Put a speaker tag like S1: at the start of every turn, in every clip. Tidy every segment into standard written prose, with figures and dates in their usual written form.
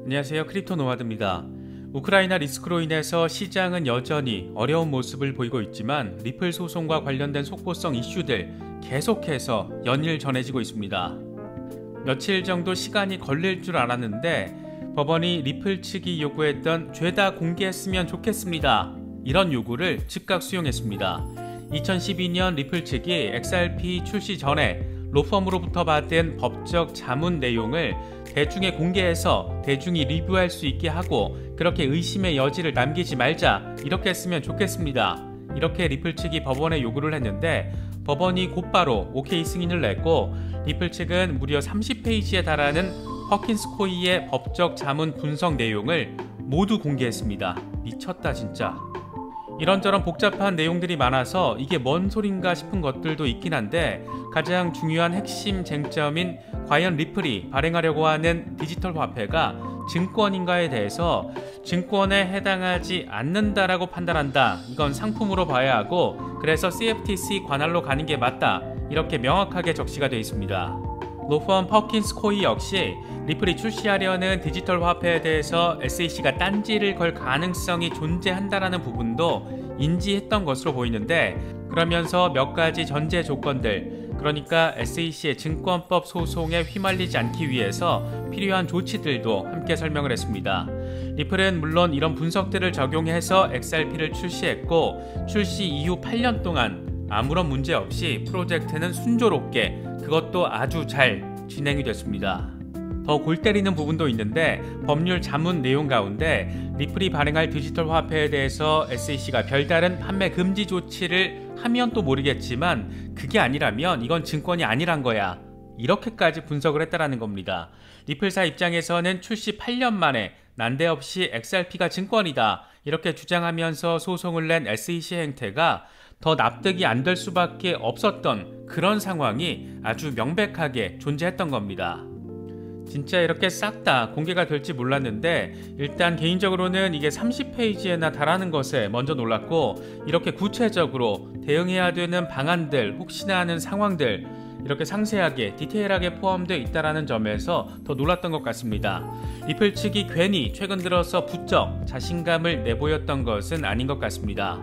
S1: 안녕하세요. 크립토 노마드입니다. 우크라이나 리스크로 인해서 시장은 여전히 어려운 모습을 보이고 있지만 리플 소송과 관련된 속보성 이슈들 계속해서 연일 전해지고 있습니다. 며칠 정도 시간이 걸릴 줄 알았는데 법원이 리플 측이 요구했던 죄다 공개했으면 좋겠습니다. 이런 요구를 즉각 수용했습니다. 2012년 리플 측이 XRP 출시 전에 로펌으로부터 받은 법적 자문 내용을 대중에 공개해서 대중이 리뷰할 수 있게 하고 그렇게 의심의 여지를 남기지 말자, 이렇게 했으면 좋겠습니다. 이렇게 리플 측이 법원에 요구를 했는데 법원이 곧바로 오케이 승인을 냈고 리플 측은 무려 30페이지에 달하는 퍼킨스 코이의 법적 자문 분석 내용을 모두 공개했습니다. 미쳤다 진짜. 이런저런 복잡한 내용들이 많아서 이게 뭔 소린가 싶은 것들도 있긴 한데 가장 중요한 핵심 쟁점인 과연 리플이 발행하려고 하는 디지털 화폐가 증권인가에 대해서 증권에 해당하지 않는다라고 판단한다. 이건 상품으로 봐야 하고 그래서 CFTC 관할로 가는 게 맞다. 이렇게 명확하게 적시가 되어 있습니다. 로펌 퍼킨스 코이 역시 리플이 출시하려는 디지털 화폐에 대해서 SEC가 딴지를 걸 가능성이 존재한다라는 부분도 인지했던 것으로 보이는데 그러면서 몇 가지 전제 조건들, 그러니까 SEC의 증권법 소송에 휘말리지 않기 위해서 필요한 조치들도 함께 설명을 했습니다. 리플은 물론 이런 분석들을 적용해서 XRP를 출시했고 출시 이후 8년 동안 아무런 문제 없이 프로젝트는 순조롭게 그것도 아주 잘 진행이 됐습니다. 더 골 때리는 부분도 있는데 법률 자문 내용 가운데 리플이 발행할 디지털 화폐에 대해서 SEC가 별다른 판매 금지 조치를 하면 또 모르겠지만 그게 아니라면 이건 증권이 아니란 거야. 이렇게까지 분석을 했다라는 겁니다. 리플사 입장에서는 출시 8년 만에 난데없이 XRP가 증권이다. 이렇게 주장하면서 소송을 낸 SEC 행태가 더 납득이 안 될 수밖에 없었던 그런 상황이 아주 명백하게 존재했던 겁니다. 진짜 이렇게 싹 다 공개가 될지 몰랐는데 일단 개인적으로는 이게 30페이지에나 달하는 것에 먼저 놀랐고 이렇게 구체적으로 대응해야 되는 방안들, 혹시나 하는 상황들 이렇게 상세하게 디테일하게 포함되어 있다는 점에서 더 놀랐던 것 같습니다. 리플 측이 괜히 최근 들어서 부쩍 자신감을 내보였던 것은 아닌 것 같습니다.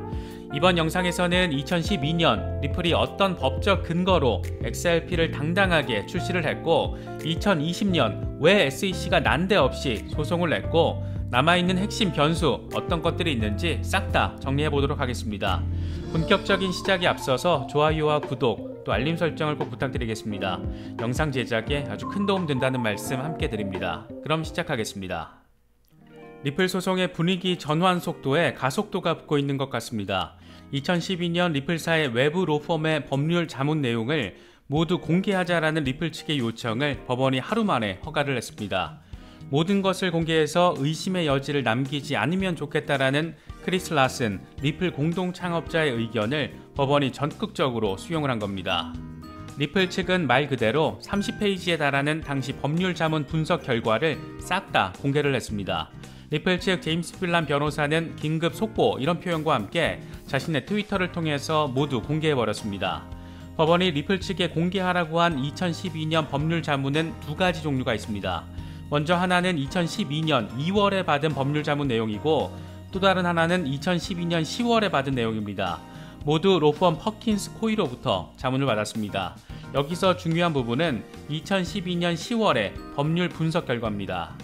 S1: 이번 영상에서는 2012년 리플이 어떤 법적 근거로 XRP를 당당하게 출시를 했고 2020년 왜 SEC가 난데없이 소송을 냈고 남아있는 핵심 변수 어떤 것들이 있는지 싹 다 정리해 보도록 하겠습니다. 본격적인 시작에 앞서서 좋아요와 구독 또 알림 설정을 꼭 부탁드리겠습니다. 영상 제작에 아주 큰 도움 된다는 말씀 함께 드립니다. 그럼 시작하겠습니다. 리플 소송의 분위기 전환 속도에 가속도가 붙고 있는 것 같습니다. 2012년 리플사의 외부 로펌의 법률 자문 내용을 모두 공개하자라는 리플 측의 요청을 법원이 하루 만에 허가를 했습니다. 모든 것을 공개해서 의심의 여지를 남기지 않으면 좋겠다라는 크리스 라슨, 리플 공동 창업자의 의견을 법원이 적극적으로 수용을 한 겁니다. 리플 측은 말 그대로 30페이지에 달하는 당시 법률 자문 분석 결과를 싹 다 공개를 했습니다. 리플 측 제임스 필란 변호사는 긴급 속보 이런 표현과 함께 자신의 트위터를 통해서 모두 공개해버렸습니다. 법원이 리플 측에 공개하라고 한 2012년 법률 자문은 두 가지 종류가 있습니다. 먼저 하나는 2012년 2월에 받은 법률 자문 내용이고 또 다른 하나는 2012년 10월에 받은 내용입니다. 모두 로펌 퍼킨스 코이로부터 자문을 받았습니다. 여기서 중요한 부분은 2012년 10월의 법률 분석 결과입니다.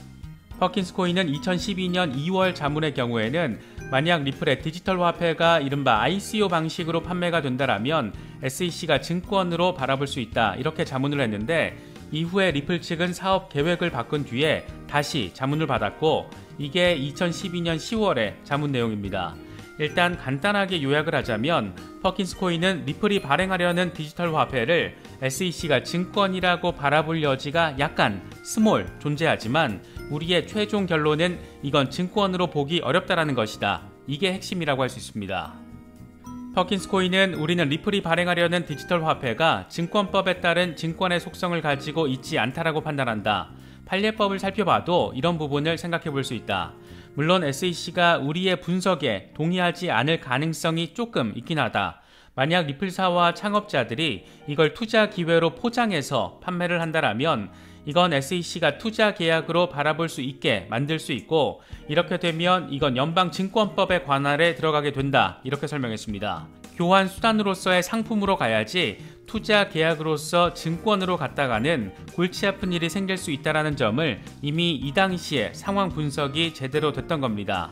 S1: 퍼킨스 코이는 2012년 2월 자문의 경우에는 만약 리플의 디지털 화폐가 이른바 ICO 방식으로 판매가 된다라면 SEC가 증권으로 바라볼 수 있다 이렇게 자문을 했는데 이후에 리플 측은 사업 계획을 바꾼 뒤에 다시 자문을 받았고 이게 2012년 10월의 자문 내용입니다. 일단 간단하게 요약을 하자면 퍼킨스 코이는 리플이 발행하려는 디지털 화폐를 SEC가 증권이라고 바라볼 여지가 약간 스몰 존재하지만 우리의 최종 결론은 이건 증권으로 보기 어렵다라는 것이다. 이게 핵심이라고 할 수 있습니다. 퍼킨스 코이는 우리는 리플이 발행하려는 디지털 화폐가 증권법에 따른 증권의 속성을 가지고 있지 않다라고 판단한다. 판례법을 살펴봐도 이런 부분을 생각해 볼 수 있다. 물론 SEC가 우리의 분석에 동의하지 않을 가능성이 조금 있긴 하다. 만약 리플사와 창업자들이 이걸 투자 기회로 포장해서 판매를 한다라면 이건 SEC가 투자 계약으로 바라볼 수 있게 만들 수 있고, 이렇게 되면 이건 연방증권법의 관할에 들어가게 된다, 이렇게 설명했습니다. 교환 수단으로서의 상품으로 가야지 투자 계약으로서 증권으로 갔다가는 골치 아픈 일이 생길 수 있다는 점을 이미 이 당시에 상황 분석이 제대로 됐던 겁니다.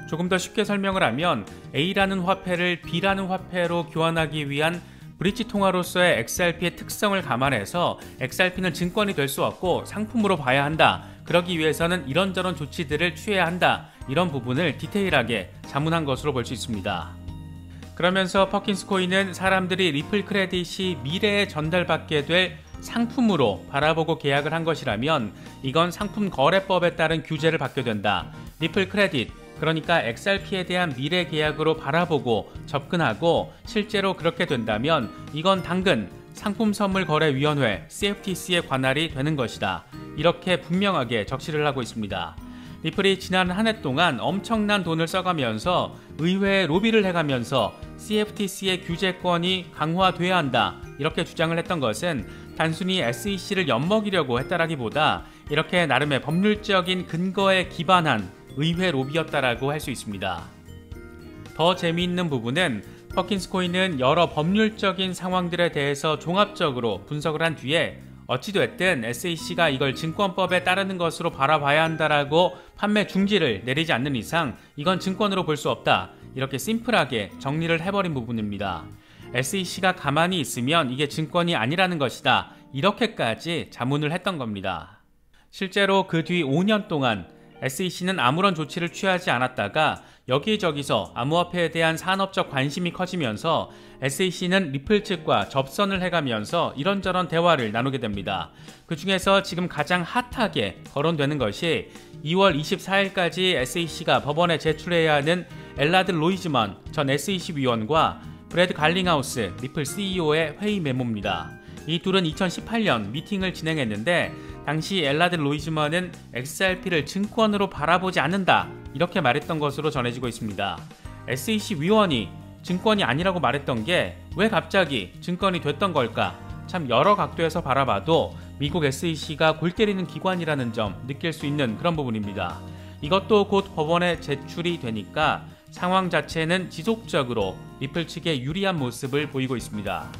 S1: 조금 더 쉽게 설명을 하면 A라는 화폐를 B라는 화폐로 교환하기 위한 브릿지 통화로서의 XRP의 특성을 감안해서 XRP는 증권이 될 수 없고 상품으로 봐야 한다. 그러기 위해서는 이런저런 조치들을 취해야 한다. 이런 부분을 디테일하게 자문한 것으로 볼 수 있습니다. 그러면서 퍼킨스 코인은 사람들이 리플 크레딧이 미래에 전달받게 될 상품으로 바라보고 계약을 한 것이라면 이건 상품 거래법에 따른 규제를 받게 된다. 리플 크레딧, 그러니까 XRP에 대한 미래 계약으로 바라보고 접근하고 실제로 그렇게 된다면 이건 당근 상품선물거래위원회 CFTC의 관할이 되는 것이다. 이렇게 분명하게 적시를 하고 있습니다. 리플이 지난 한 해 동안 엄청난 돈을 써가면서 의회에 로비를 해가면서 CFTC의 규제권이 강화돼야 한다. 이렇게 주장을 했던 것은 단순히 SEC를 엿먹이려고 했다라기보다 이렇게 나름의 법률적인 근거에 기반한 의회 로비였다라고 할 수 있습니다. 더 재미있는 부분은 퍼킨스 코인은 여러 법률적인 상황들에 대해서 종합적으로 분석을 한 뒤에 어찌됐든 SEC가 이걸 증권법에 따르는 것으로 바라봐야 한다라고 판매 중지를 내리지 않는 이상 이건 증권으로 볼 수 없다. 이렇게 심플하게 정리를 해버린 부분입니다. SEC가 가만히 있으면 이게 증권이 아니라는 것이다. 이렇게까지 자문을 했던 겁니다. 실제로 그 뒤 5년 동안 SEC는 아무런 조치를 취하지 않았다가 여기저기서 암호화폐에 대한 산업적 관심이 커지면서 SEC는 리플 측과 접선을 해가면서 이런저런 대화를 나누게 됩니다. 그 중에서 지금 가장 핫하게 거론되는 것이 2월 24일까지 SEC가 법원에 제출해야 하는 엘라드 로이즈먼 전 SEC 위원과 브래드 갈링하우스 리플 CEO의 회의 메모입니다. 이 둘은 2018년 미팅을 진행했는데 당시 엘라드 로이즈먼은 XRP를 증권으로 바라보지 않는다 이렇게 말했던 것으로 전해지고 있습니다. SEC 위원이 증권이 아니라고 말했던 게 왜 갑자기 증권이 됐던 걸까? 참 여러 각도에서 바라봐도 미국 SEC가 골 때리는 기관이라는 점 느낄 수 있는 그런 부분입니다. 이것도 곧 법원에 제출이 되니까 상황 자체는 지속적으로 리플 측에 유리한 모습을 보이고 있습니다.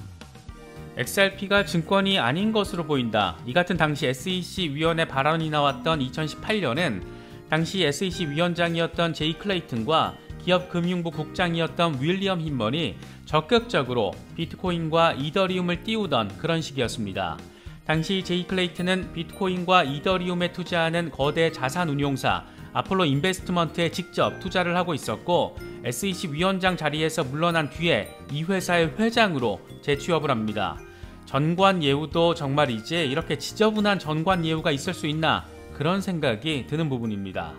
S1: XRP가 증권이 아닌 것으로 보인다. 이 같은 당시 SEC 위원회 발언이 나왔던 2018년은 당시 SEC 위원장이었던 제이 클레이튼과 기업금융부 국장이었던 윌리엄 힌먼이 적극적으로 비트코인과 이더리움을 띄우던 그런 시기였습니다. 당시 제이 클레이튼은 비트코인과 이더리움에 투자하는 거대 자산운용사 아폴로 인베스트먼트에 직접 투자를 하고 있었고 SEC 위원장 자리에서 물러난 뒤에 이 회사의 회장으로 재취업을 합니다. 전관 예우도 정말이지 이렇게 지저분한 전관 예우가 있을 수 있나 그런 생각이 드는 부분입니다.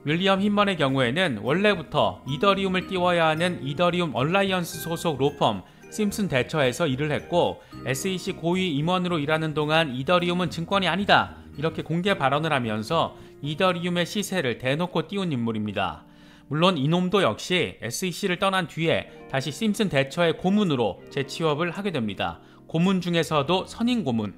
S1: 윌리엄 힌먼의 경우에는 원래부터 이더리움을 띄워야 하는 이더리움 얼라이언스 소속 로펌 심슨 대처에서 일을 했고 SEC 고위 임원으로 일하는 동안 이더리움은 증권이 아니다 이렇게 공개 발언을 하면서 이더리움의 시세를 대놓고 띄운 인물입니다. 물론 이놈도 역시 SEC를 떠난 뒤에 다시 심슨 대처의 고문으로 재취업을 하게 됩니다. 고문 중에서도 선임 고문.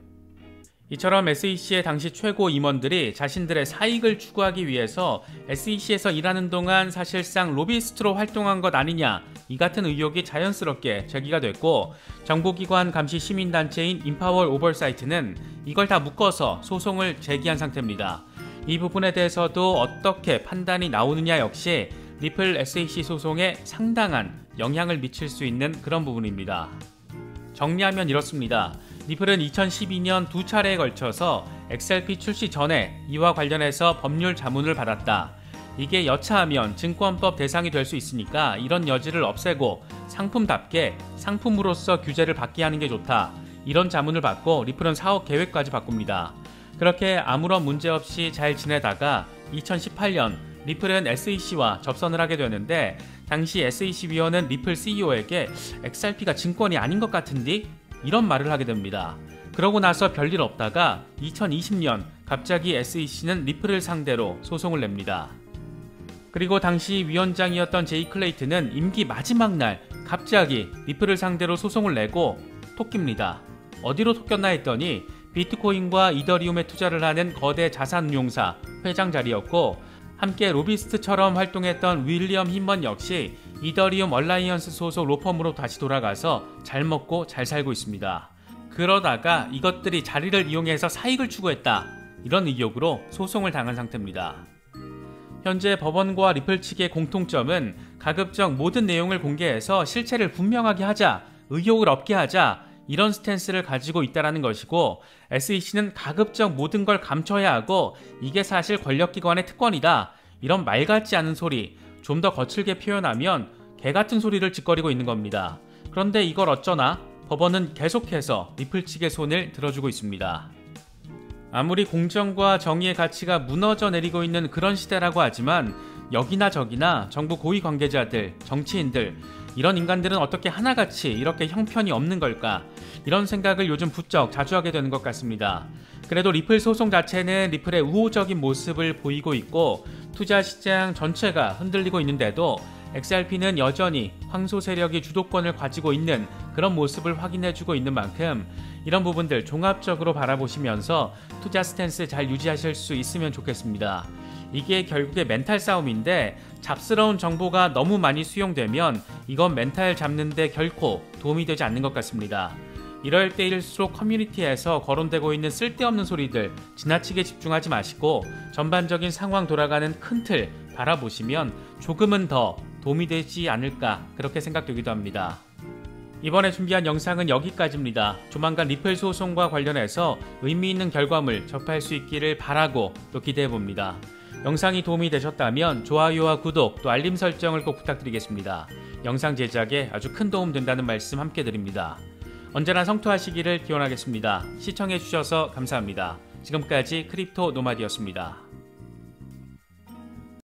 S1: 이처럼 SEC의 당시 최고 임원들이 자신들의 사익을 추구하기 위해서 SEC에서 일하는 동안 사실상 로비스트로 활동한 것 아니냐 이 같은 의혹이 자연스럽게 제기가 됐고 정보기관 감시 시민단체인 인파월 오버사이트는 이걸 다 묶어서 소송을 제기한 상태입니다. 이 부분에 대해서도 어떻게 판단이 나오느냐 역시 리플 SEC 소송에 상당한 영향을 미칠 수 있는 그런 부분입니다. 정리하면 이렇습니다. 리플은 2012년 두 차례에 걸쳐서 XRP 출시 전에 이와 관련해서 법률 자문을 받았다. 이게 여차하면 증권법 대상이 될 수 있으니까 이런 여지를 없애고 상품답게 상품으로서 규제를 받게 하는 게 좋다. 이런 자문을 받고 리플은 사업 계획까지 바꿉니다. 그렇게 아무런 문제 없이 잘 지내다가 2018년 리플은 SEC와 접선을 하게 되는데 당시 SEC 위원은 리플 CEO에게 XRP가 증권이 아닌 것 같은데? 이런 말을 하게 됩니다. 그러고 나서 별일 없다가 2020년 갑자기 SEC는 리플을 상대로 소송을 냅니다. 그리고 당시 위원장이었던 제이 클레이튼은 임기 마지막 날 갑자기 리플을 상대로 소송을 내고 토끼입니다. 어디로 토꼈나 했더니 비트코인과 이더리움에 투자를 하는 거대 자산운용사 회장 자리였고, 함께 로비스트처럼 활동했던 윌리엄 힌먼 역시 이더리움 얼라이언스 소속 로펌으로 다시 돌아가서 잘 먹고 잘 살고 있습니다. 그러다가 이것들이 자리를 이용해서 사익을 추구했다, 이런 의혹으로 소송을 당한 상태입니다. 현재 법원과 리플 측의 공통점은 가급적 모든 내용을 공개해서 실체를 분명하게 하자, 의혹을 없게 하자, 이런 스탠스를 가지고 있다는 것이고, SEC는 가급적 모든 걸 감춰야 하고 이게 사실 권력기관의 특권이다, 이런 말 같지 않은 소리, 좀 더 거칠게 표현하면 개 같은 소리를 짓거리고 있는 겁니다. 그런데 이걸 어쩌나 법원은 계속해서 리플 측의 손을 들어주고 있습니다. 아무리 공정과 정의의 가치가 무너져 내리고 있는 그런 시대라고 하지만 여기나 저기나 정부 고위 관계자들, 정치인들, 이런 인간들은 어떻게 하나같이 이렇게 형편이 없는 걸까? 이런 생각을 요즘 부쩍 자주 하게 되는 것 같습니다. 그래도 리플 소송 자체는 리플의 우호적인 모습을 보이고 있고 투자 시장 전체가 흔들리고 있는데도 XRP는 여전히 황소 세력이 주도권을 가지고 있는 그런 모습을 확인해주고 있는 만큼 이런 부분들 종합적으로 바라보시면서 투자 스탠스 잘 유지하실 수 있으면 좋겠습니다. 이게 결국에 멘탈 싸움인데 잡스러운 정보가 너무 많이 수용되면 이건 멘탈 잡는데 결코 도움이 되지 않는 것 같습니다. 이럴 때일수록 커뮤니티에서 거론되고 있는 쓸데없는 소리들 지나치게 집중하지 마시고 전반적인 상황 돌아가는 큰 틀 바라보시면 조금은 더 도움이 되지 않을까, 그렇게 생각되기도 합니다. 이번에 준비한 영상은 여기까지입니다. 조만간 리플 소송과 관련해서 의미 있는 결과물 접할 수 있기를 바라고 또 기대해봅니다. 영상이 도움이 되셨다면 좋아요와 구독 또 알림 설정을 꼭 부탁드리겠습니다. 영상 제작에 아주 큰 도움 된다는 말씀 함께 드립니다. 언제나 성투하시기를 기원하겠습니다. 시청해주셔서 감사합니다. 지금까지 크립토 노마디였습니다.